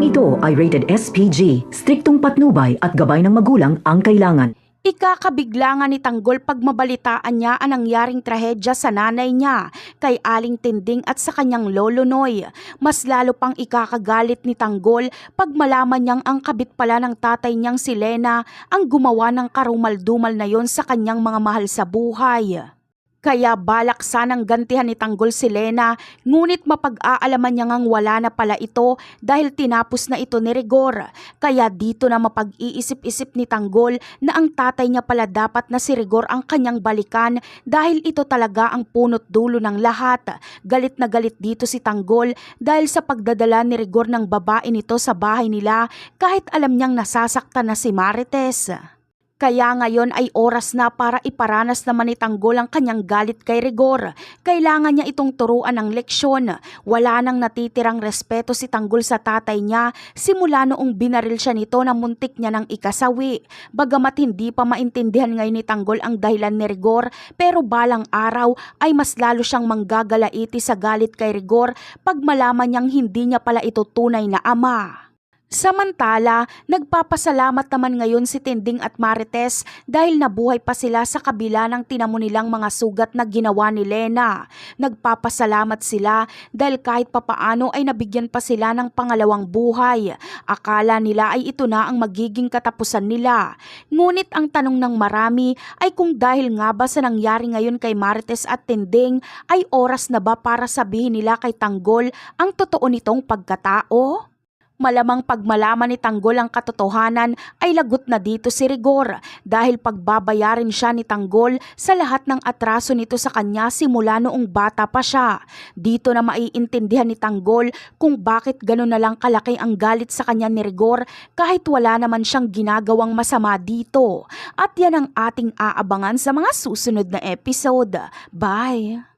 Ito ay rated SPG, striktong patnubay at gabay ng magulang ang kailangan. Ikakabigla nga ni Tanggol pag mabalitaan niya ang nangyaring trahedya sa nanay niya, kay Aling Tinding at sa kanyang lolo Noy. Mas lalo pang ikakagalit ni Tanggol pag malaman niyang ang kabit pala ng tatay niyang si Lena ang gumawa ng karumal-dumal na yon sa kanyang mga mahal sa buhay. Kaya balak sanang gantihan ni Tanggol si Lena, ngunit mapag-aalaman niya ngang wala na pala ito dahil tinapos na ito ni Rigor. Kaya dito na mapag-iisip-isip ni Tanggol na ang tatay niya pala dapat na si Rigor ang kanyang balikan dahil ito talaga ang punot dulo ng lahat. Galit na galit dito si Tanggol dahil sa pagdadala ni Rigor ng babae nito sa bahay nila kahit alam niyang nasasaktan na si Marites. Kaya ngayon ay oras na para iparanas naman ni Tanggol ang kanyang galit kay Rigor. Kailangan niya itong turuan ng leksyon. Wala nang natitirang respeto si Tanggol sa tatay niya simula noong binaril siya nito na muntik niya ng ikasawi. Bagamat hindi pa maintindihan ngayon ni Tanggol ang dahilan ni Rigor, pero balang araw ay mas lalo siyang manggagalaiti sa galit kay Rigor pag malaman niyang hindi niya pala ito tunay na ama. Samantala, nagpapasalamat naman ngayon si Tinding at Marites dahil nabuhay pa sila sa kabila ng tinamo nilang mga sugat na ginawa ni Lena. Nagpapasalamat sila dahil kahit papaano ay nabigyan pa sila ng pangalawang buhay. Akala nila ay ito na ang magiging katapusan nila. Ngunit ang tanong ng marami ay kung dahil nga ba sa nangyari ngayon kay Marites at Tinding ay oras na ba para sabihin nila kay Tanggol ang totoo nitong pagkatao? Malamang pag malaman ni Tanggol ang katotohanan ay lagot na dito si Rigor dahil pagbabayarin siya ni Tanggol sa lahat ng atraso nito sa kanya simula noong bata pa siya. Dito na maiintindihan ni Tanggol kung bakit gano'n na lang kalaki ang galit sa kanya ni Rigor kahit wala naman siyang ginagawang masama dito. At yan ang ating aabangan sa mga susunod na episode. Bye!